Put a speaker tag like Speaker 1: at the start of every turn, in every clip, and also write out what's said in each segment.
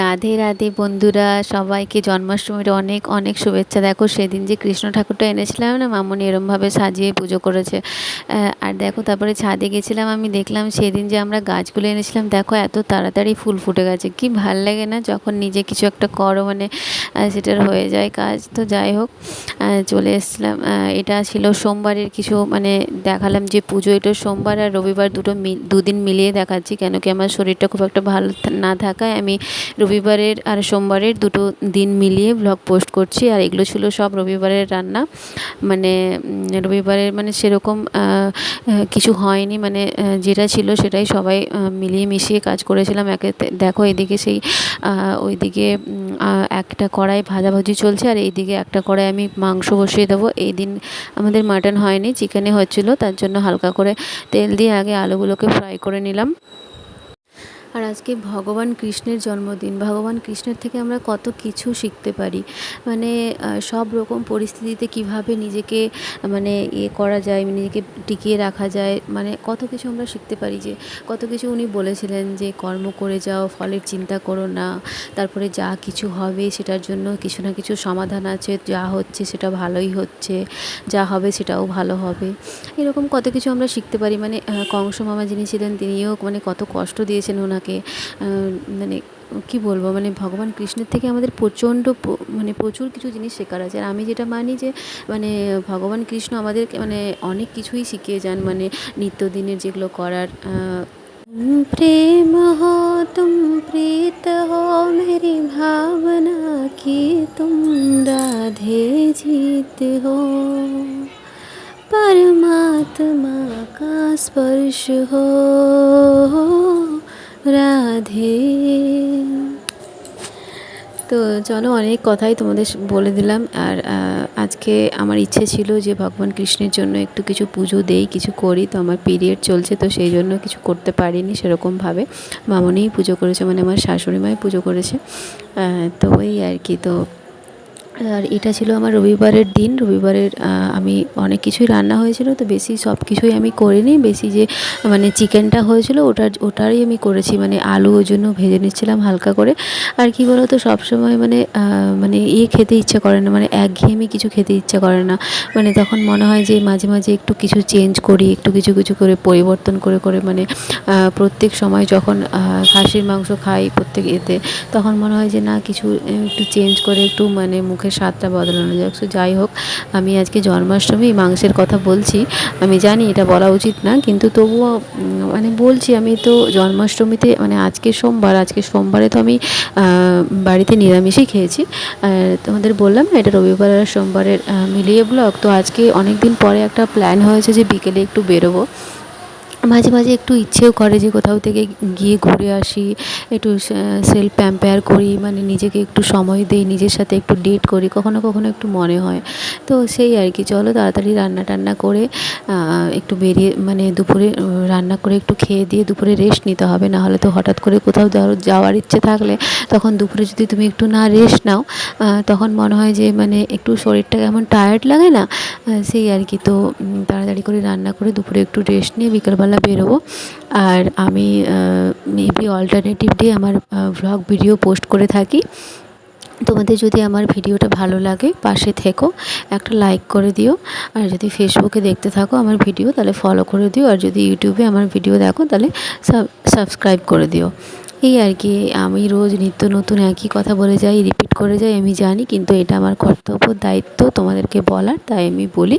Speaker 1: রাধে রাধে বন্ধুরা, সবাইকে জন্মাষ্টমীর অনেক অনেক শুভেচ্ছা। দেখো সেদিন যে কৃষ্ণ ঠাকুরটা এনেছিলাম না, মামনি এরমভাবে সাজিয়ে পুজো করেছে। আর দেখো তারপরে ছাদে গেছিলাম, আমি দেখলাম সেদিন যে আমরা গাছগুলো এনেছিলাম, দেখো এত তাড়াতাড়ি ফুল ফুটে গেছে। কি ভাল লাগে না যখন নিজে কিছু একটা করো, মানে সেটার হয়ে যায় কাজ। তো যাই হোক, চলে এসেছিলাম। এটা ছিল সোমবারের কিছু, মানে দেখালাম যে পুজো এটা সোমবার আর রবিবার দুদিন মিলিয়ে দেখাচ্ছি, কেন কি আমার শরীরটা খুব একটা ভালো না থাকায় আমি রবিবারের আর সোমবারের দুটো দিন মিলিয়ে ব্লগ পোস্ট করছি। আর এগুলো ছিল সব রবিবারের রান্না, মানে রবিবারের মানে সেরকম কিছু হয়নি, মানে যেটা ছিল সেটাই সবাই মিলিয়ে মিশিয়ে কাজ করেছিলাম। দেখো এদিকে সেই ওইদিকে একটা কড়াই ভাজাভাজি চলছে, আর এইদিকে একটা কড়াই আমি মাংস বসিয়ে দেবো। এই দিন আমাদের মাটন হয়নি, চিকেনে হচ্ছিলো, তার জন্য হালকা করে তেল দিয়ে আগে আলুগুলোকে ফ্রাই করে নিলাম। আর আজকে ভগবান কৃষ্ণের জন্মদিন। ভগবান কৃষ্ণের থেকে আমরা কত কিছু শিখতে পারি, মানে সব রকম পরিস্থিতিতে কিভাবে নিজেকে মানে করা যায়, নিজেকে টিকিয়ে রাখা যায়, মানে কত কিছু আমরা শিখতে পারি। যে কত কিছু উনি বলেছিলেন যে কর্ম করে যাও, ফলের চিন্তা করো না, তারপরে যা কিছু হবে সেটার জন্য কিছু না কিছু সমাধান আছে, যা হচ্ছে সেটা ভালোই হচ্ছে, যা হবে সেটাও ভালো হবে। এরকম কত কিছু আমরা শিখতে পারি। মানে কংস মামা যিনি ছিলেন, তিনিও মানে কত কষ্ট দিয়েছেন ওনাকে। মানে কী বলবো, মানে ভগবান কৃষ্ণের থেকে আমাদের প্রচণ্ড মানে প্রচুর কিছু জিনিস শেখার আছে। আর আমি যেটা মানি যে মানে ভগবান কৃষ্ণ আমাদেরকে মানে অনেক কিছুই শিখিয়ে যান, মানে নিত্যদিনের যেগুলো করার। প্রেম हो तुम प्रीत हो मेरी भावना की तुम राधे जीत हो परमात्मा का स्पर्श हो রাধে। তো চলো, অনেক কথাই তোমাদের বলে দিলাম। আর আজকে আমার ইচ্ছে ছিল যে ভগবান কৃষ্ণের জন্য একটু কিছু পুজো দেই, কিছু করি। তো আমার পিরিয়ড চলছে, তো সেই জন্য কিছু করতে পারিনি সেরকমভাবে। মামনিই পুজো করেছে, মানে আমার শাশুড়ি মাই পুজো করেছে। তো এই আর কি। তো আর এটা ছিল আমার রবিবারের দিন। রবিবারের আমি অনেক কিছুই রান্না হয়েছিল, তো বেশি সব কিছুই আমি করিনি। বেশি যে মানে চিকেনটা হয়েছিল ওটারই আমি করেছি, মানে আলু ওই জন্য ভেজে নিচ্ছিলাম হালকা করে। আর কি বলো তো, সবসময় মানে মানে খেতে ইচ্ছে করে না, মানে একঘেয়েমি কিছু খেতে ইচ্ছে করে না। মানে তখন মনে হয় যে মাঝে মাঝে একটু কিছু চেঞ্জ করি, একটু কিছু কিছু করে পরিবর্তন করে করে, মানে প্রত্যেক সময় যখন খাসির মাংস খাই প্রত্যেক এতে, তখন মনে হয় যে না, কিছু একটু চেঞ্জ করে একটু মানে মুখের স্বাদটা বদলানো যাক। সো যাই হোক, আমি আজকে জন্মাষ্টমী মাংসের কথা বলছি। আমি জানি এটা বলা উচিত না, কিন্তু তবুও মানে বলছি। আমি তো জন্মাষ্টমীতে মানে আজকে সোমবারে তো আমি বাড়িতে নিরামিষই খেয়েছি। আর তোমাদের বললাম না, এটা রবিবার আর সোমবারের মিলিয়ে ব্লগ। তো আজকে অনেক দিন পরে একটা প্ল্যান হয়েছে যে বিকেলে একটু বেরোবো। মাঝে মাঝে একটু ইচ্ছেও করে যে কোথাও থেকে গিয়ে ঘুরে আসি, একটু সেলফ প্যাম্পায়ার করি, মানে নিজেকে একটু সময় দিই, নিজের সাথে একটু ডেট করি, কখনো কখনো একটু মনে হয়। তো সেই আর কি। চলো তাড়াতাড়ি রান্না টান্না করে একটু বেরিয়ে, মানে দুপুরে রান্না করে একটু খেয়ে দিয়ে দুপুরে রেস্ট নিতে হবে। না হলে তো হঠাৎ করে কোথাও যাওয়ার ইচ্ছে থাকলে তখন দুপুরে যদি তুমি একটু না রেস্ট নাও, তখন মনে হয় যে মানে একটু শরীরটা কেমন টায়ার্ড লাগে না, সেই আর কি। তো তাড়াতাড়ি করে রান্না করে দুপুরে একটু রেস্ট নিয়ে বিকেলবেলা বেরোবো। আর আমি মেবি অল্টারনেটিভ ডে আমার ভ্লগ ভিডিও পোস্ট করে থাকি। তোমাদের যদি আমার ভিডিওটা ভালো লাগে, পাশে থেকো, একটা লাইক করে দিও। আর যদি ফেসবুকে দেখতে থাকো আমার ভিডিও, তাহলে ফলো করে দিও। আর যদি ইউটিউবে আমার ভিডিও দেখো, তাহলে সাবস্ক্রাইব করে দিও। এই আর কি। আমি রোজ নিত্য নতুন একই কথা বলে যাই, রিপিট করে যাই, আমি জানি, কিন্তু এটা আমার কর্তব্য, দায়িত্ব তোমাদেরকে বলার, তাই আমি বলি।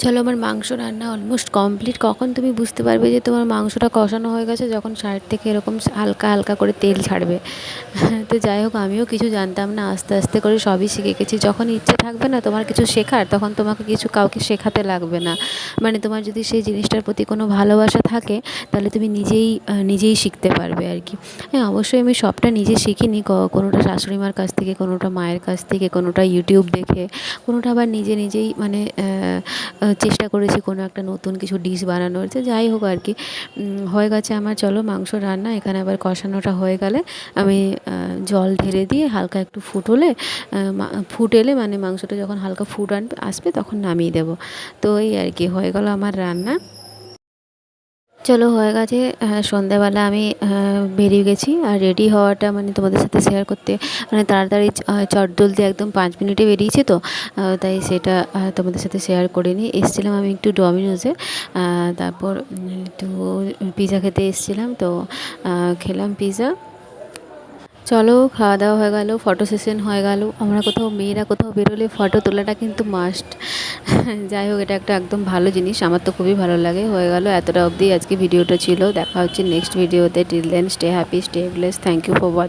Speaker 1: চলো, আমার মাংস রান্না অলমোস্ট কমপ্লিট। কখন তুমি বুঝতে পারবে যে তোমার মাংসটা কষানো হয়ে গেছে? যখন সাইড থেকে এরকম হালকা হালকা করে তেল ছাড়বে। তো যাই হোক, আমিও কিছু জানতাম না, আস্তে আস্তে করে সবই শিখে গেছি। যখন ইচ্ছে থাকবে না তোমার কিছু শেখার, তখন তোমাকে কিছু কাউকে শেখাতে লাগবে না। মানে তোমার যদি সেই জিনিসটার প্রতি কোনো ভালোবাসা থাকে, তাহলে তুমি নিজেই শিখতে পারবে আর কি। হ্যাঁ, অবশ্যই আমি সবটা নিজে শিখিনি। কোনোটা শাশুড়ি মার কাছ থেকে, কোনোটা মায়ের কাছ থেকে, কোনোটা ইউটিউব দেখে, কোনোটা আবার নিজেই মানে চেষ্টা করেছি কোনো একটা নতুন কিছু ডিশ বানানোর। তো যাই হোক আর কি, হয়ে গেছে আমার। চলো, মাংস রান্না এখানে আবার কষানোটা হয়ে গেলে আমি জল ঢেলে দিয়ে হালকা একটু ফুট এলে, মানে মাংসটা যখন হালকা ফুট আসবে তখন নামিয়ে দেবো। তো এই আর কি হয়ে গেল আমার রান্না। চলো, হয়ে গেছে। সন্ধ্যাবেলা আমি বেরিয়ে গেছি, আর রেডি হওয়াটা মানে তোমাদের সাথে শেয়ার করতে মানে তাড়াতাড়ি চটজলদি একদম 5 মিনিটে বেরিয়েছি তো, তাই সেটা তোমাদের সাথে শেয়ার করে নিই। এসেছিলাম আমি একটু ডমিনোজে, তারপর একটু পিৎজা খেতে এসেছিলাম, তো খেলাম পিৎজা। চলো, খাওয়া দাওয়া হয়ে গেল, ফটো সেশন হয়ে গেল। আমরা মেয়েরা কোথাও বেরোলে ফটো তোলাটা কিন্তু মাস্ট। যাই হোক, এটা একটা একদম ভালো জিনিস, আমার তো খুবই ভালো লাগে। হয়ে গেল, এতটা অবধি আজকে ভিডিওটা ছিল। দেখা হচ্ছে নেক্সট ভিডিওতে। Till then, stay happy, stay blessed. Thank you for watching.